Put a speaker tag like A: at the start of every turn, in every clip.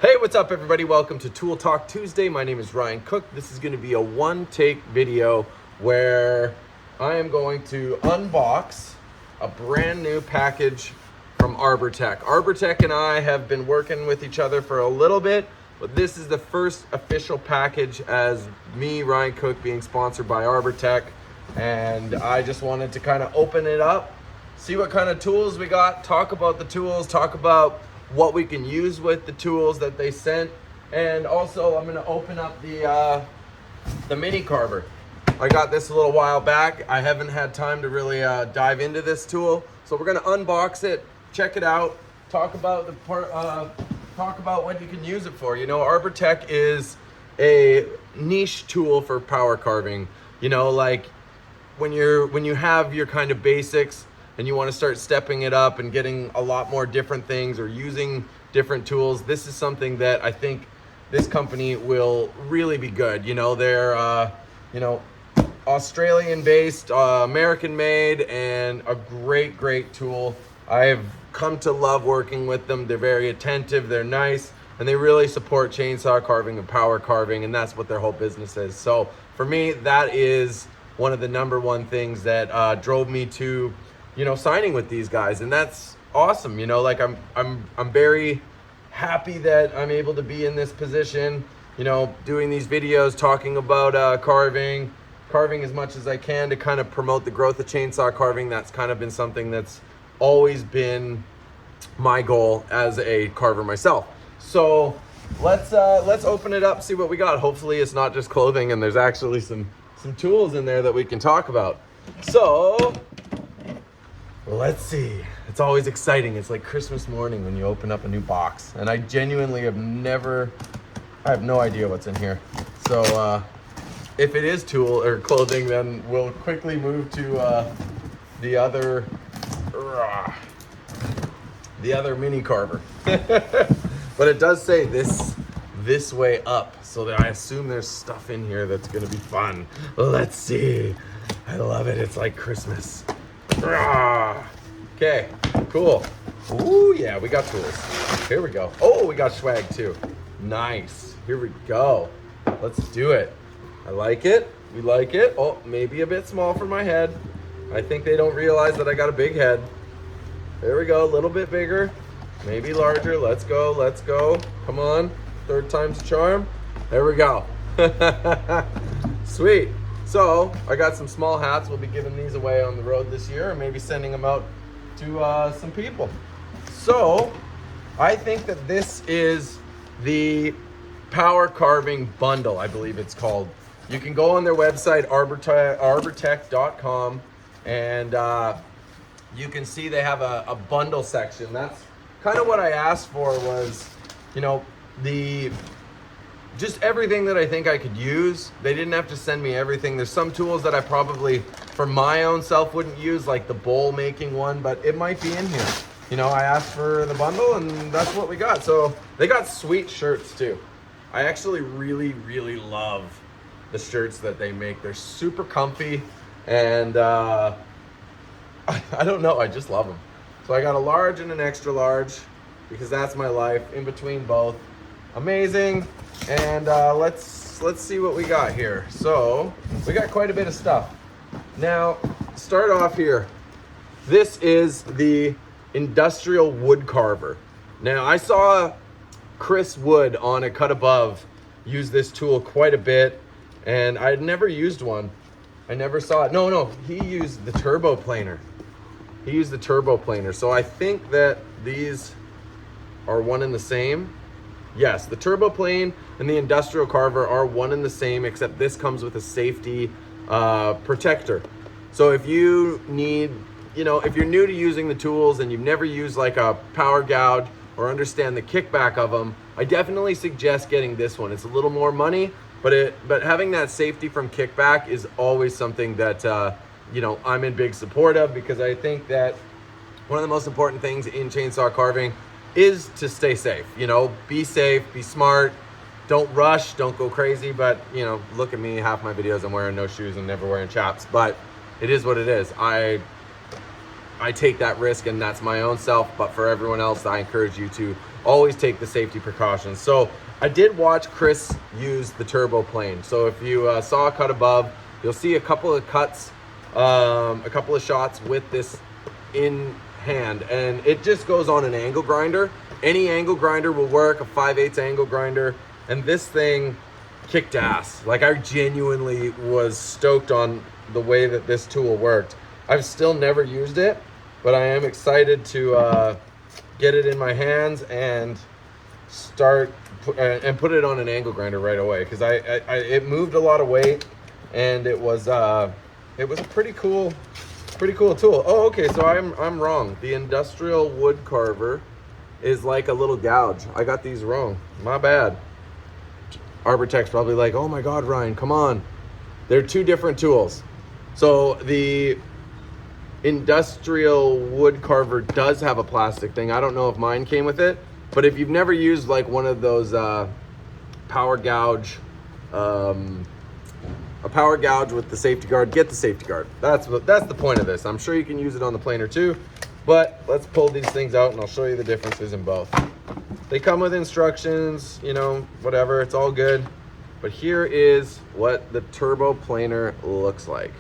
A: Hey, what's up everybody? Welcome to Tool Talk Tuesday. My name is Ryan Cook. This is going to be a one-take video where I am going to unbox a brand new package from Arbortech. Arbortech and I have been working with each other for a little bit, but this is the first official package as me, Ryan Cook, being sponsored by Arbortech. And I just wanted to kind of open it up, see what kind of tools we got, talk about the tools, talk about what we can use with the tools that they sent. And also I'm gonna open up the mini carver. I got this a little while back. I haven't had time to really dive into this tool. So we're gonna unbox it, check it out, talk about the talk about what you can use it for. You know, Arbortech is a niche tool for power carving. You know, like when you have your kind of basics and you want to start stepping it up and getting a lot more different things or using different tools, this is something that I think this company will really be good. You know, they're Australian based, American made, and a great tool. I've come to love working with them. They're very attentive, they're nice, and they really support chainsaw carving and power carving, and that's what their whole business is. So for me, that is one of the number one things that drove me to, you know, signing with these guys. And that's awesome. You know, like I'm very happy that I'm able to be in this position, you know, doing these videos, talking about carving as much as I can to kind of promote the growth of chainsaw carving. That's kind of been something that's always been my goal as a carver myself. So let's open it up, see what we got. Hopefully it's not just clothing and there's actually some tools in there that we can talk about. So let's see. It's always exciting. It's like Christmas morning when you open up a new box. And I genuinely have no idea what's in here. So if it is tool or clothing, then we'll quickly move to the other mini carver. But it does say this way up, so that I assume there's stuff in here that's gonna be fun. Let's see. I love it. It's like Christmas. Okay, cool. Ooh, yeah, we got tools. Here we go. Oh, we got swag too. Nice. Here we go. Let's do it. I like it. We like it. Oh, maybe a bit small for my head. I think they don't realize that I got a big head. There we go. A little bit bigger. Maybe larger. Let's go. Let's go. Come on. Third time's a charm. There we go. Sweet. So I got some small hats. We'll be giving these away on the road this year, or maybe sending them out to some people. So I think that this is the power carving bundle, I believe it's called. You can go on their website, arbortech.com, and you can see they have a bundle section. That's kind of what I asked for, was, you know, just everything that I think I could use. They didn't have to send me everything. There's some tools that I probably for my own self wouldn't use, like the bowl making one, but it might be in here. You know, I asked for the bundle and that's what we got. So they got sweet shirts too. I actually really love the shirts that they make. They're super comfy, and I don't know, I just love them. So I got a large and an extra large because that's my life, in between both. Amazing. And let's see what we got here. So we got quite a bit of stuff. Now, start off here. This is the industrial wood carver. Now, I saw Chris Wood on A Cut Above use this tool quite a bit, and I had never used one. I never saw it. No, he used the turbo planer. He used the turbo planer. So I think that these are one and the same. Yes, the turbo plane and the industrial carver are one and the same, except this comes with a safety protector. So if you need, you know, if you're new to using the tools and you've never used like a power gouge or understand the kickback of them, I definitely suggest getting this one. It's a little more money, but having that safety from kickback is always something that you know, I'm in big support of, because I think that one of the most important things in chainsaw carving is to stay safe. You know, be safe, be smart, don't rush, don't go crazy. But you know, look at me, half my videos I'm wearing no shoes and never wearing chaps, but it is what it is. I I take that risk, and that's my own self. But for everyone else, I encourage you to always take the safety precautions. So I did watch Chris use the turbo plane. So if you saw a cut above, you'll see a couple of cuts, a couple of shots with this in hand, and it just goes on an angle grinder. Any angle grinder will work, a 5/8 angle grinder, and this thing kicked ass. Like, I genuinely was stoked on the way that this tool worked. I've still never used it, but I am excited to get it in my hands and start and put it on an angle grinder right away, because it moved a lot of weight, and it was a pretty cool tool. Oh, okay, so I'm wrong. The industrial wood carver is like a little gouge. I got these wrong. My bad. Arbortech's probably like, oh my God, Ryan, come on. They're two different tools. So the industrial wood carver does have a plastic thing. I don't know if mine came with it, but if you've never used like one of those power gouge, a power gouge with the safety guard, get the safety guard. That's the point of this. I'm sure you can use it on the planer too, but let's pull these things out and I'll show you the differences in both. They come with instructions, you know, whatever, it's all good. But here is what the turbo planer looks like.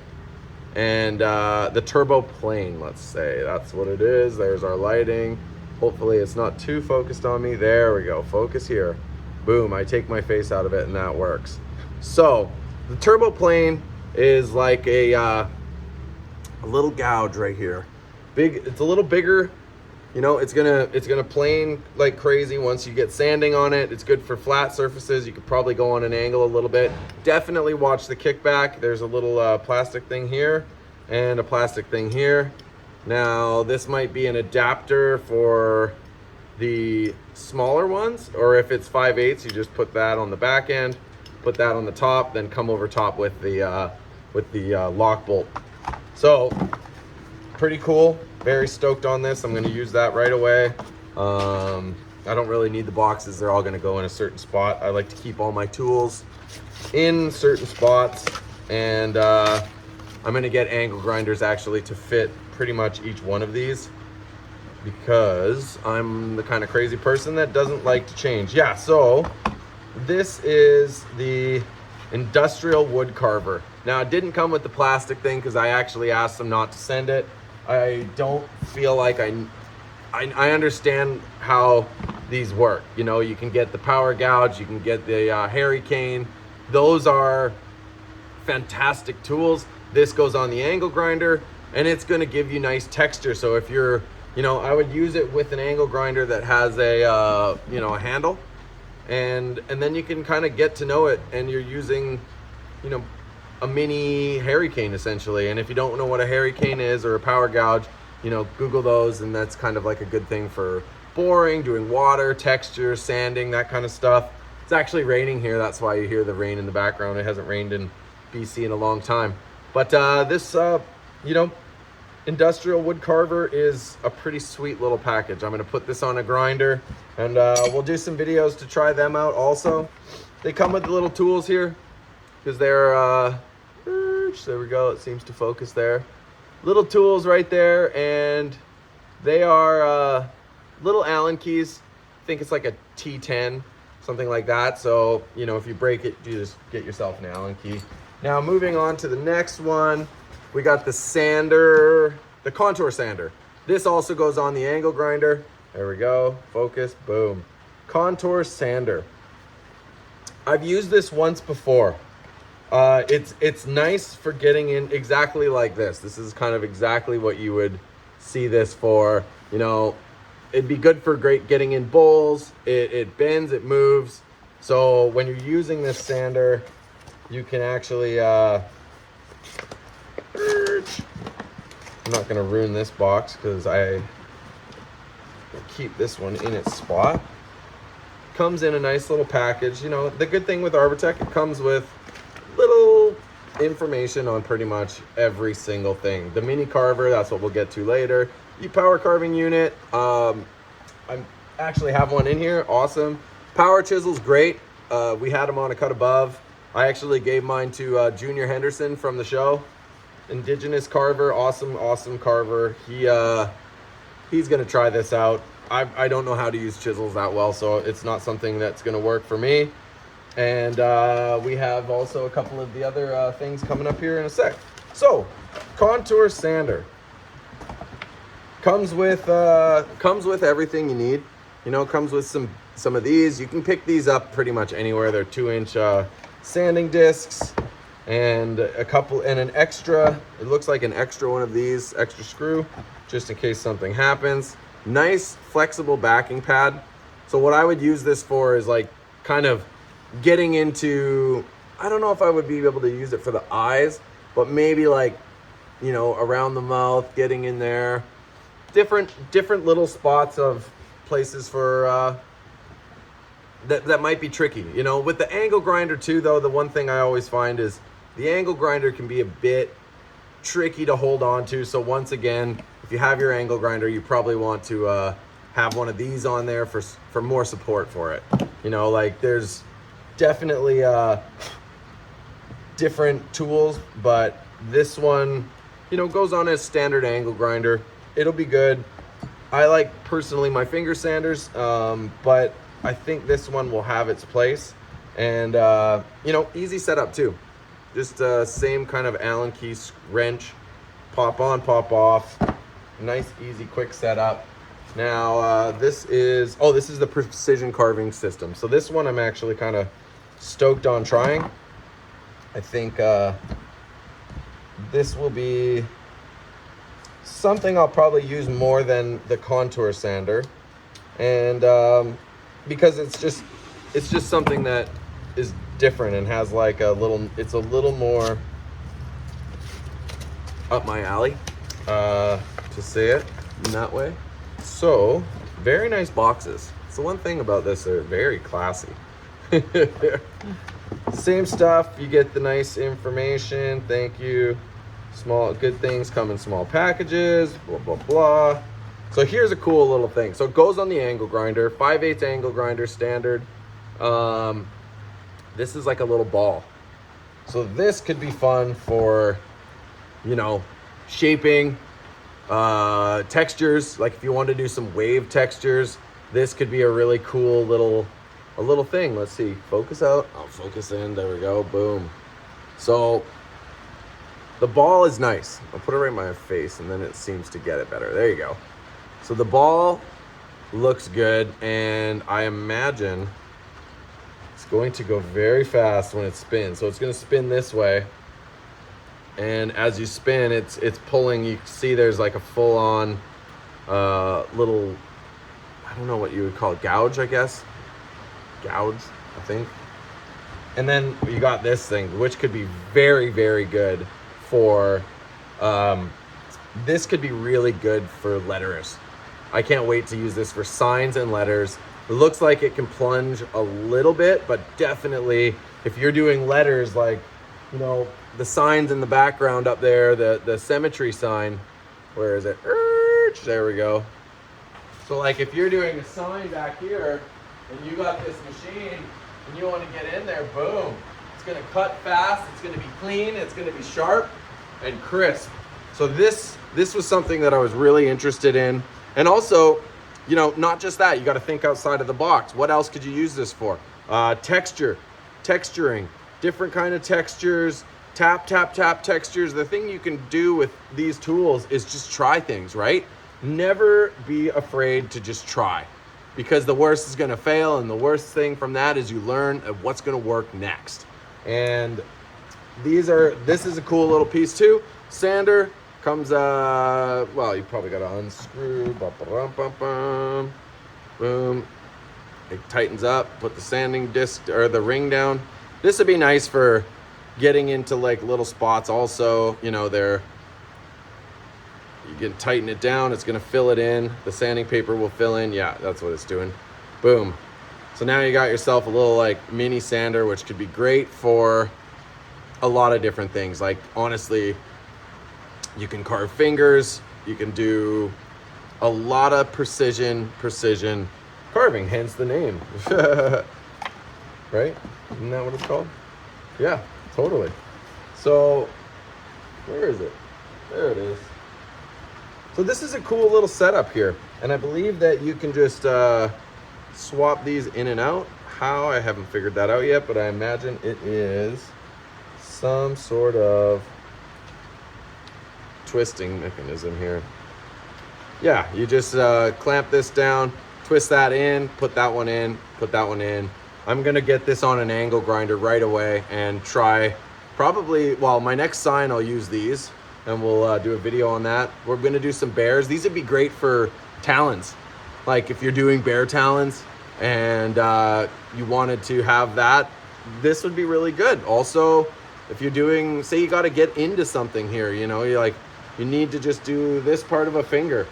A: And the turbo plane, let's say, that's what it is. There's our lighting. Hopefully it's not too focused on me. There we go, focus here. Boom, I take my face out of it and that works. So the turbo plane is like a little gouge right here. It's a little bigger. You know, it's gonna plane like crazy once you get sanding on it. It's good for flat surfaces. You could probably go on an angle a little bit. Definitely watch the kickback. There's a little plastic thing here and a plastic thing here. Now, this might be an adapter for the smaller ones, or if it's 5/8, you just put that on the back end, put that on the top, then come over top with the lock bolt. So, pretty cool. Very stoked on this. I'm going to use that right away. I don't really need the boxes. They're all going to go in a certain spot. I like to keep all my tools in certain spots, and I'm going to get angle grinders actually to fit pretty much each one of these, because I'm the kind of crazy person that doesn't like to change. Yeah, so this is the industrial wood carver. Now, it didn't come with the plastic thing because I actually asked them not to send it. I don't feel like I understand how these work. You know, you can get the power gouge, you can get the hurricane. Those are fantastic tools. This goes on the angle grinder, and it's going to give you nice texture. So if you're, you know, I would use it with an angle grinder that has a you know, a handle, and then you can kind of get to know it, and you're using, you know, a mini hurricane essentially. And if you don't know what a hurricane is or a power gouge, you know, Google those, and that's kind of like a good thing for boring, doing water, texture, sanding, that kind of stuff. It's actually raining here, that's why you hear the rain in the background. It hasn't rained in BC in a long time. But this, you know, industrial wood carver is a pretty sweet little package. I'm gonna put this on a grinder, and we'll do some videos to try them out also. They come with the little tools here, because they're, there we go, it seems to focus there. Little tools right there, and they are little Allen keys. I think it's like a T10, something like that. So, you know, if you break it, you just get yourself an Allen key. Now, moving on to the next one, we got the sander, the contour sander. This also goes on the angle grinder. There we go, focus, boom. Contour sander. I've used this once before. It's nice for getting in exactly like this. This is kind of exactly what you would see this for. You know, it'd be good for getting in bowls. It bends, it moves. So when you're using this sander, you can actually, I'm not gonna ruin this box because I keep this one in its spot. Comes in a nice little package. You know, the good thing with Arbortech, it comes with little information on pretty much every single thing. The mini carver, that's what we'll get to later. The power carving unit, I actually have one in here, awesome. Power chisel's great. We had them on a cut above. I actually gave mine to Junior Henderson from the show. indigenous carver, awesome carver. He's gonna try this out. I don't know how to use chisels that well, so it's not something that's gonna work for me. And we have also a couple of the other things coming up here in a sec. So, contour sander comes with everything you need. You know, comes with some of these. You can pick these up pretty much anywhere. They're 2-inch sanding discs, and an extra. It looks like an extra one of these, extra screw, just in case something happens. Nice flexible backing pad. So what I would use this for is like kind of getting into, I don't know if I would be able to use it for the eyes, but maybe like, you know, around the mouth, getting in there. Different little spots of places for that might be tricky. You know, with the angle grinder too, though, the one thing I always find is the angle grinder can be a bit tricky to hold on to. So once again, if you have your angle grinder, you probably want to have one of these on there for more support for it. You know, like there's definitely different tools, but this one, you know, goes on as standard angle grinder. It'll be good. I like personally my finger sanders, but I think this one will have its place. And you know, easy setup too. Just same kind of Allen key wrench, pop on, pop off. Nice, easy, quick setup. Now this is the precision carving system. So this one I'm actually kind of stoked on trying. I think this will be something I'll probably use more than the contour sander, and because it's just something that is different and has like it's a little more up my alley, to say it in that way. So very nice boxes. So one thing about this, they're very classy. Same stuff, you get the nice information, thank you. Small good things come in small packages, blah blah blah. So here's a cool little thing. So it goes on the angle grinder, 5/8 angle grinder standard. This is like a little ball. So this could be fun for, you know, shaping, textures. Like if you want to do some wave textures, this could be a really cool little thing. Let's see, focus out. I'll focus in. There we go. Boom. So the ball is nice. I'll put it right in my face and then it seems to get it better. There you go. So the ball looks good, and I imagine it's going to go very fast when it spins. So it's going to spin this way, and as you spin, it's pulling. You see there's like a full-on little, I don't know what you would call it, gouge, I guess. Gouge, I think. And then you got this thing, which could be very, very good for, this could be really good for letterers. I can't wait to use this for signs and letters. It looks like it can plunge a little bit, but definitely if you're doing letters, like, you know, the signs in the background up there, the symmetry sign, where is it? There we go. So like if you're doing a sign back here and you got this machine and you want to get in there, boom. It's going to cut fast, it's going to be clean, it's going to be sharp and crisp. So this was something that I was really interested in. And also, you know, not just that, you got to think outside of the box. What else could you use this for? Texturing, different kind of textures, tap textures. The thing you can do with these tools is just try things, right? Never be afraid to just try, because the worst is going to fail, and the worst thing from that is you learn what's going to work next. And this is a cool little piece too. Sander comes, well, you probably got to unscrew, boom. It tightens up, put the sanding disc or the ring down. This would be nice for getting into like little spots also, you know, you can tighten it down, it's gonna fill it in, the sanding paper will fill in. Yeah, that's what it's doing. Boom. So now you got yourself a little like mini sander, which could be great for a lot of different things. Like honestly, you can carve fingers, you can do a lot of precision carving, hence the name. Right? Isn't that what it's called? Yeah, totally. So Where is it? There it is. So this is a cool little setup here. And I believe that you can just swap these in and out. How, I haven't figured that out yet, but I imagine it is some sort of twisting mechanism here. Yeah, you just clamp this down, twist that in, put that one in, put that one in. I'm gonna get this on an angle grinder right away and try probably, well, my next sign I'll use these and we'll do a video on that. We're gonna do some bears. These would be great for talons. Like if you're doing bear talons and you wanted to have that, this would be really good. Also, if you're doing, say you gotta get into something here, you know, you need to just do this part of a finger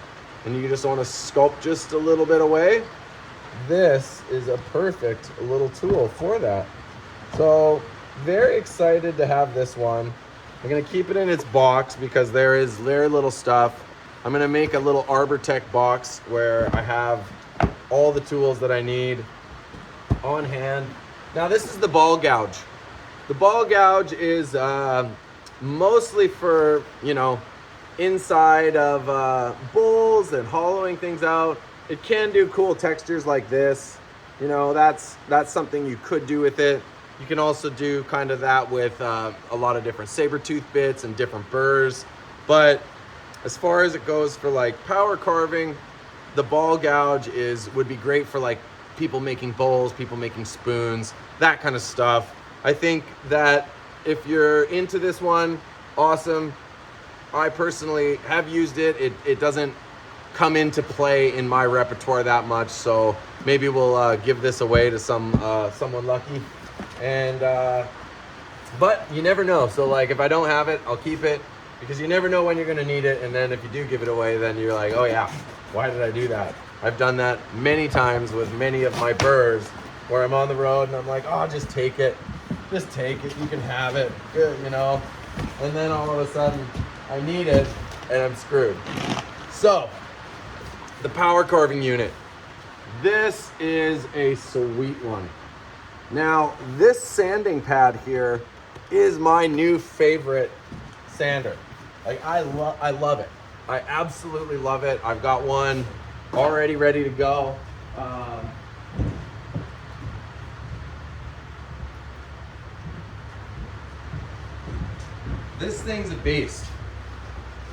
A: and you just wanna sculpt just a little bit away, this is a perfect little tool for that. So very excited to have this one. I'm gonna keep it in its box because there is very little stuff. I'm gonna make a little Arbortech box where I have all the tools that I need on hand. Now this is the ball gouge. The ball gouge is mostly for, you know, inside of bowls and hollowing things out. It can do cool textures like this. You know, that's something you could do with it. You can also do kind of that with a lot of different saber tooth bits and different burrs. But as far as it goes for like power carving, the ball gouge would be great for like people making bowls, people making spoons, that kind of stuff. I think that if you're into this one, awesome. I personally have used it. It doesn't come into play in my repertoire that much, so maybe we'll give this away to someone lucky. And but you never know. So like if I don't have it, I'll keep it, because you never know when you're gonna need it. And then if you do give it away, then you're like, oh yeah, why did I do that? I've done that many times with many of my burrs where I'm on the road and I'm like, oh, just take it, you can have it, good, you know. And then all of a sudden I need it and I'm screwed. So the power carving unit, this is a sweet one. Now this sanding pad here is my new favorite sander. Like I love it. I absolutely love it. I've got one already ready to go. This thing's a beast.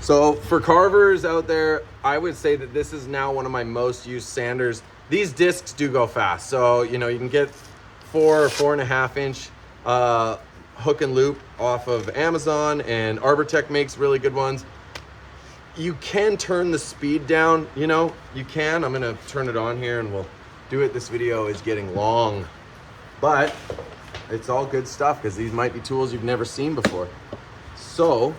A: So for carvers out there, I would say that this is now one of my most used sanders. These discs do go fast. So, you know, you can get 4 or 4.5 inch hook and loop off of Amazon, and Arbortech makes really good ones. You can turn the speed down, you know, you can. I'm gonna turn it on here and we'll do it. This video is getting long, but it's all good stuff because these might be tools you've never seen before. So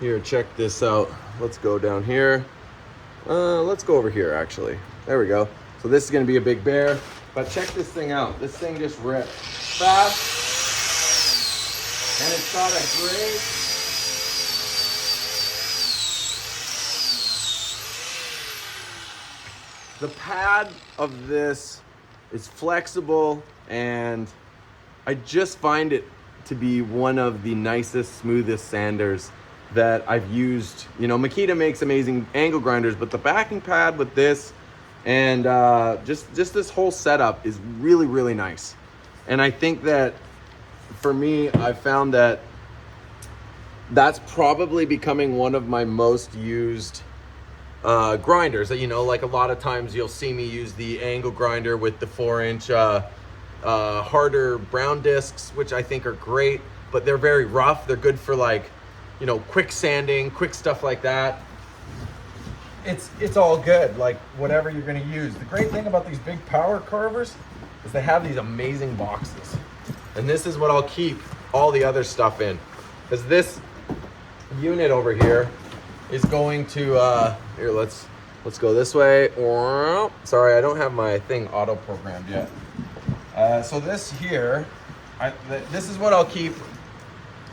A: here, check this out. Let's go down here. Let's go over here actually. There we go. So this is gonna be a big bear, but check this thing out. This thing just ripped fast, and it's got a great the pad of this is flexible, and I just find it to be one of the nicest, smoothest sanders that I've used. You know, Makita makes amazing angle grinders, but the backing pad with this and just this whole setup is really, really nice. And I think that for me, I found that that's probably becoming one of my most used grinders. You know, like a lot of times you'll see me use the angle grinder with the 4-inch harder brown discs, which I think are great, but they're very rough. They're good for like, you know, quick sanding, quick stuff like that. It's all good, like whatever you're gonna use. The great thing about these big power carvers is they have these amazing boxes. And this is what I'll keep all the other stuff in. Because this unit over here is going to, here, let's go this way. Sorry, I don't have my thing auto-programmed yet. So this here, this is what I'll keep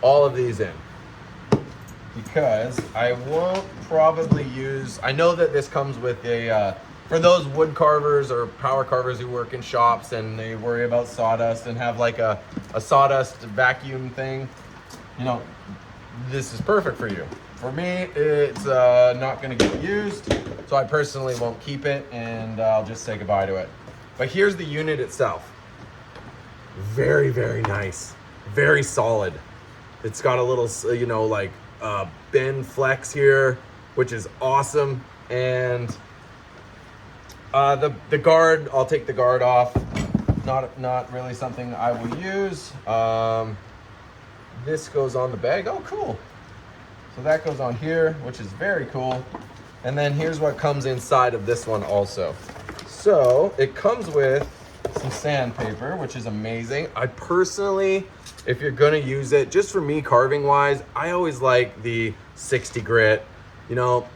A: all of these in. Because I won't probably use, I know that this comes with a, for those wood carvers or power carvers who work in shops and they worry about sawdust and have like a sawdust vacuum thing, you know, this is perfect for you. For me, it's not gonna get used, so I personally won't keep it, and I'll just say goodbye to it. But here's the unit itself. Very, very nice. Very solid. It's got a little, you know, like bend flex here, which is awesome. And the guard, I'll take the guard off. Not really something I will use. This goes on the bag. Oh, cool. So that goes on here, which is very cool. And then here's what comes inside of this one also. So it comes with some sandpaper, which is amazing. I personally, if you're gonna use it, just for me carving wise, I always like the 60 grit. You know,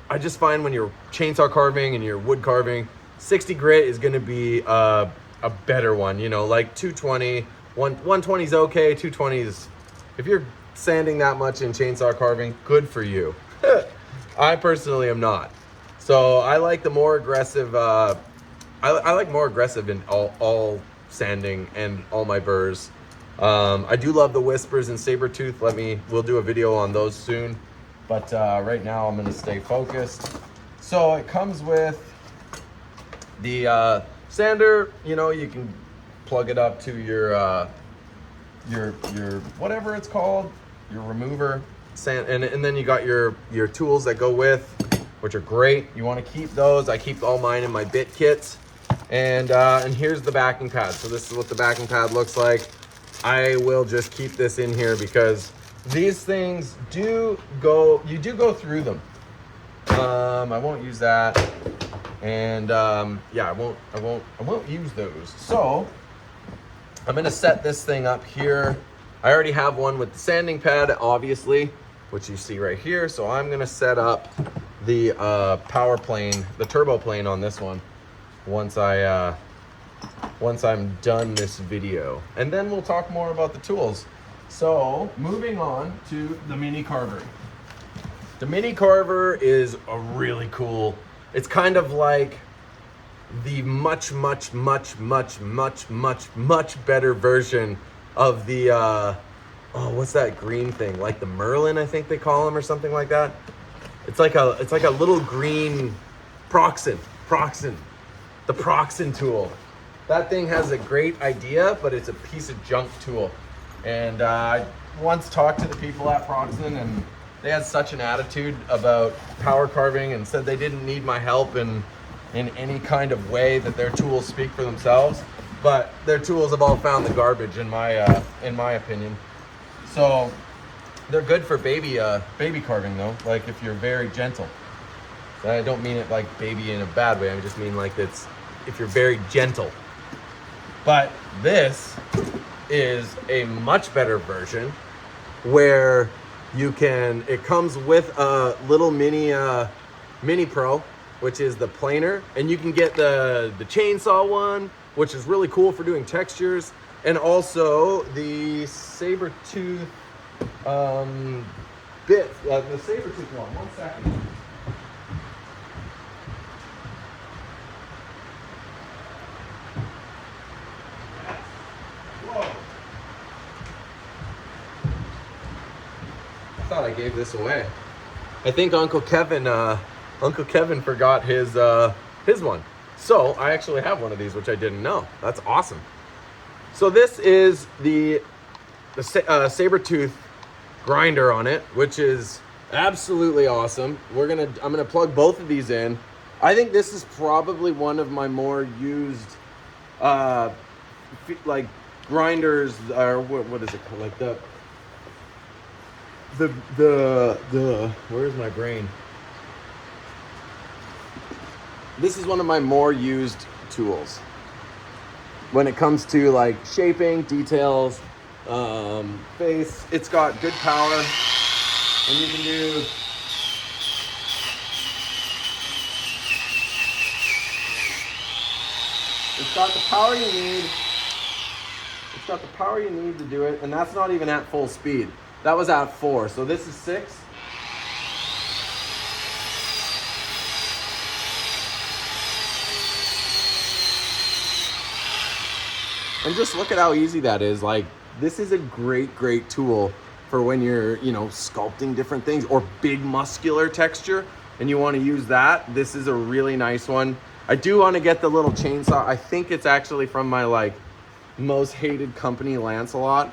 A: I just find when you're chainsaw carving and you're wood carving, 60 grit is gonna be a better one. You know, like 220, 120 is okay, 220 is, if you're sanding that much in chainsaw carving, good for you. I personally am not. So I like the more aggressive, I like more aggressive in all sanding and all my burrs. I do love the whispers and saber tooth. We'll do a video on those soon. But right now I'm gonna stay focused. So it comes with the sander. You know, you can plug it up to your whatever it's called, your remover. And then you got your tools that go with, which are great. You want to keep those. I keep all mine in my bit kits. And here's the backing pad. So this is what the backing pad looks like. I will just keep this in here because these things you do go through them. I won't use that. And yeah, I won't use those. So I'm gonna set this thing up here. I already have one with the sanding pad, obviously, which you see right here. So I'm gonna set up the power plane, the turbo plane on this one once I'm done this video. And then we'll talk more about the tools. So moving on to the mini carver. The mini carver is a really cool, it's kind of like the much better version of the oh, what's that green thing, like the Merlin, I think they call them, or something like that. It's like a little green Proxen, the Proxen tool. That thing has a great idea, but it's a piece of junk tool. And I once talked to the people at Proxen, and they had such an attitude about power carving and said they didn't need my help in any kind of way, that their tools speak for themselves. But their tools have all found the garbage in my opinion. So they're good for baby carving though, like if you're very gentle. I don't mean it like baby in a bad way, I just mean like it's if you're very gentle. But this is a much better version where it comes with a little mini pro, which is the planer, and you can get the chainsaw one, which is really cool for doing textures, and also the saber tooth bit, the saber tooth one. 1 second. Whoa. I thought I gave this away. I think Uncle Kevin forgot his one. So I actually have one of these, which I didn't know. That's awesome. So this is the saber tooth grinder on it, which is absolutely awesome. I'm gonna plug both of these in. I think this is probably one of my more used like grinders, or what is it called? Like the where's my brain? This is one of my more used tools when it comes to like shaping, details, face. It's got good power, and you can do it's got the power you need. It's got the power you need to do it, and that's not even at full speed. That was at 4, so this is 6. And just look at how easy that is. Like, this is a great tool for when you're, you know, sculpting different things or big muscular texture and you want to use that. This is a really nice one. I do want to get the little chainsaw. I think it's actually from my like most hated company, Lancelot,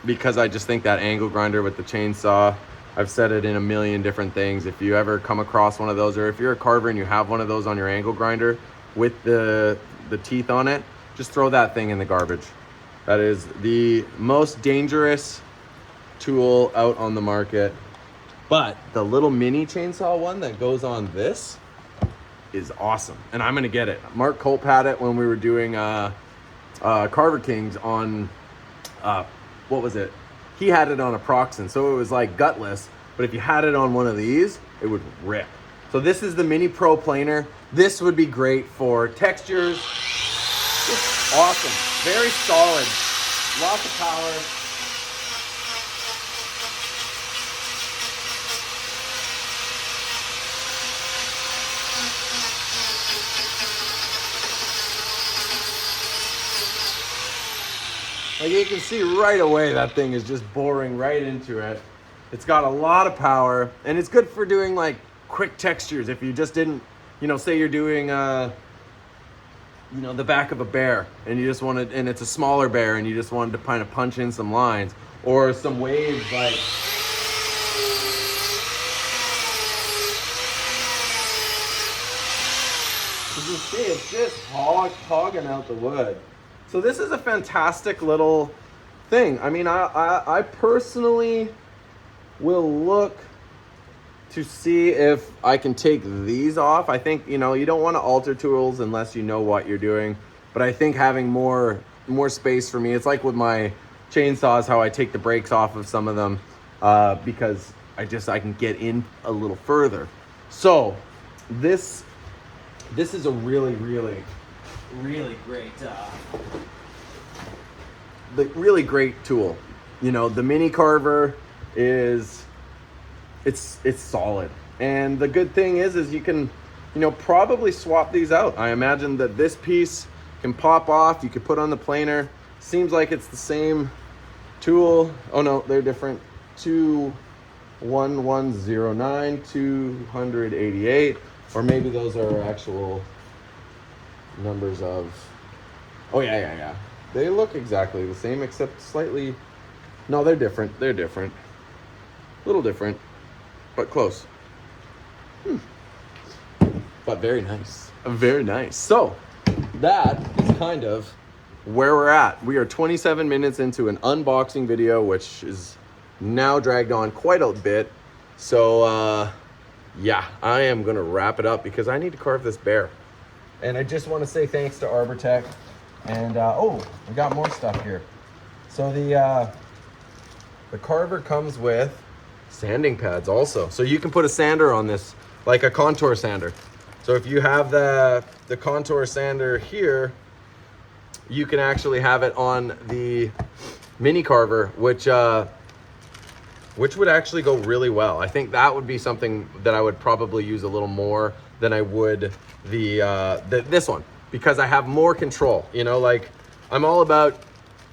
A: because I just think that angle grinder with the chainsaw, I've said it in a million different things. If you ever come across one of those, or if you're a carver and you have one of those on your angle grinder with the teeth on it, just throw that thing in the garbage. That is the most dangerous tool out on the market. But the little mini chainsaw one that goes on this is awesome. And I'm gonna get it. Mark Culp had it when we were doing Carver Kings on, what was it? He had it on a Proxen, so it was like gutless. But if you had it on one of these, it would rip. So this is the Mini Pro Planer. This would be great for textures. Just awesome. Very solid, lots of power. Like you can see right away, that thing is just boring right into it. It's got a lot of power, and it's good for doing like quick textures. If you just didn't, you know, say you're doing you know, the back of a bear, and you just wanted, and it's a smaller bear, and you just wanted to kind of punch in some lines or some waves, like you can see it's just hogging out the wood. So this is a fantastic little thing. I mean, I personally will look to see if I can take these off. I think, you know, you don't want to alter tools unless you know what you're doing. But I think having more space for me, it's like with my chainsaws, how I take the brakes off of some of them because I can get in a little further. So this is a really great, really great tool. You know, the mini carver is, it's solid. And the good thing is you can, you know, probably swap these out. I imagine that this piece can pop off. You could put on the planer. Seems like it's the same tool. Oh no, they're different. 21109, 288, or maybe those are actual numbers of, oh yeah. They look exactly the same except slightly, no, they're different. A little different, but close. But very nice. Very nice. So that is kind of where we're at. We are 27 minutes into an unboxing video, which is now dragged on quite a bit. So yeah, I am gonna wrap it up because I need to carve this bear. And I just want to say thanks to Arbortech. And oh, we got more stuff here. So the carver comes with sanding pads also. So you can put a sander on this, like a contour sander. So if you have the contour sander here, you can actually have it on the mini carver, which would actually go really well. I think that would be something that I would probably use a little more than I would this one, because I have more control. You know, like I'm all about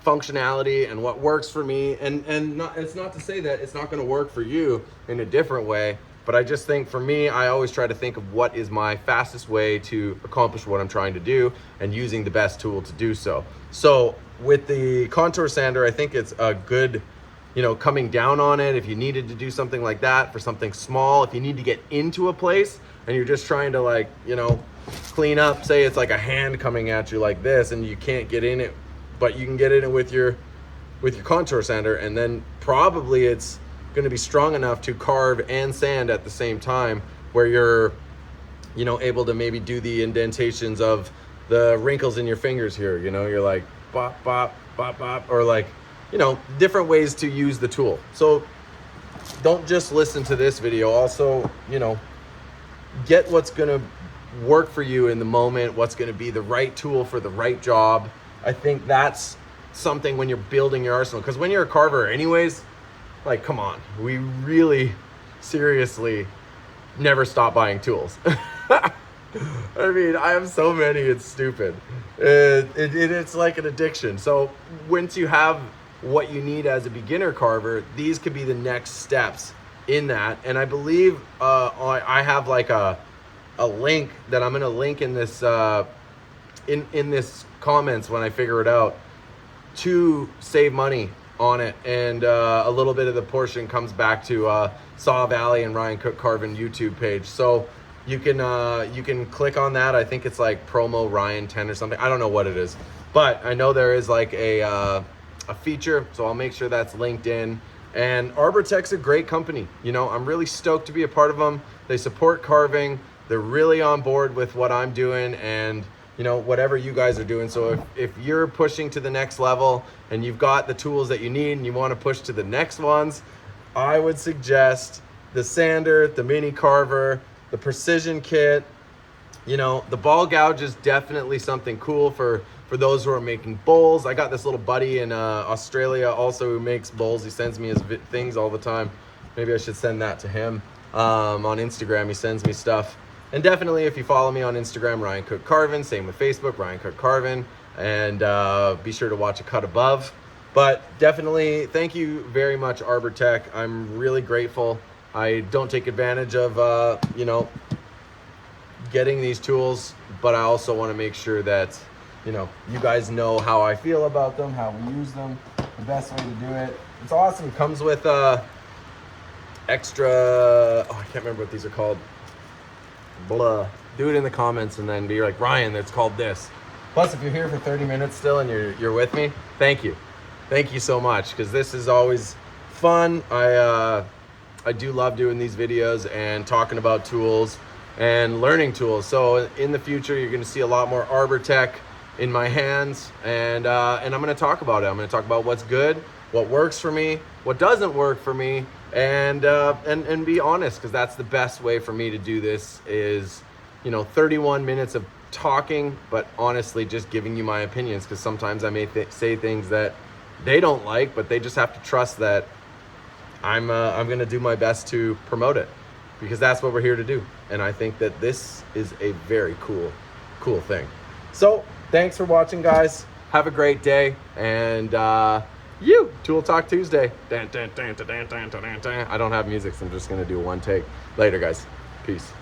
A: functionality and what works for me, and it's not to say that it's not going to work for you in a different way, but I just think for me, I always try to think of what is my fastest way to accomplish what I'm trying to do and using the best tool to do so. So with the contour sander, I think it's a good, you know, coming down on it if you needed to do something like that for something small. If you need to get into a place and you're just trying to, like, you know, clean up, say it's like a hand coming at you like this and you can't get in it, but you can get in it with your contour sander, and then probably it's going to be strong enough to carve and sand at the same time, where you're, you know, able to maybe do the indentations of the wrinkles in your fingers here. You know, you're like bop bop bop bop, or like, you know, different ways to use the tool. So don't just listen to this video, also, you know, get what's going to work for you in the moment, what's going to be the right tool for the right job. I think that's something when you're building your arsenal, because when you're a carver anyways, like, come on, we really seriously never stop buying tools. I mean, I have so many, it's stupid. It's like an addiction. So once you have what you need as a beginner carver, these could be the next steps in that. And I believe I have like a link that I'm gonna link in this in this comments when I figure it out, to save money on it, and a little bit of the portion comes back to Saw Valley and Ryan Cook Carving YouTube page. So you can click on that. I think it's like promo Ryan 10 or something. I don't know what it is, but I know there is like a feature, so I'll make sure that's linked in. And Arbortech's a great company. You know, I'm really stoked to be a part of them. They support carving. They're really on board with what I'm doing, and you know, whatever you guys are doing. So if you're pushing to the next level and you've got the tools that you need and you want to push to the next ones, I would suggest the sander, the mini carver, the precision kit. You know, the ball gouge is definitely something cool for those who are making bowls. I got this little buddy in Australia also who makes bowls. He sends me his things all the time. Maybe I should send that to him. On Instagram, he sends me stuff. And definitely, if you follow me on Instagram, Ryan Cook Carvin, same with Facebook, Ryan Cook Carvin, and be sure to watch a cut above. But definitely, thank you very much, Arbortech. I'm really grateful. I don't take advantage of, you know, getting these tools, but I also want to make sure that, you know, you guys know how I feel about them, how we use them, the best way to do it. It's awesome. It comes with extra, oh, I can't remember what these are called. Blah. Do it in the comments and then be like, Ryan, it's called this. Plus, if you're here for 30 minutes still and you're with me, thank you. Thank you so much, because this is always fun. I do love doing these videos and talking about tools and learning tools. So in the future, you're going to see a lot more Arbortech in my hands, and I'm going to talk about it. I'm going to talk about what's good, what works for me, what doesn't work for me, and be honest, because that's the best way for me to do this is, you know, 31 minutes of talking, but honestly just giving you my opinions, because sometimes I may say things that they don't like, but they just have to trust that I'm going to do my best to promote it, because that's what we're here to do. And I think that this is a very cool thing. So thanks for watching, guys. Have a great day, and Tool Talk Tuesday. I don't have music, so I'm just gonna do one take. Later, guys. Peace.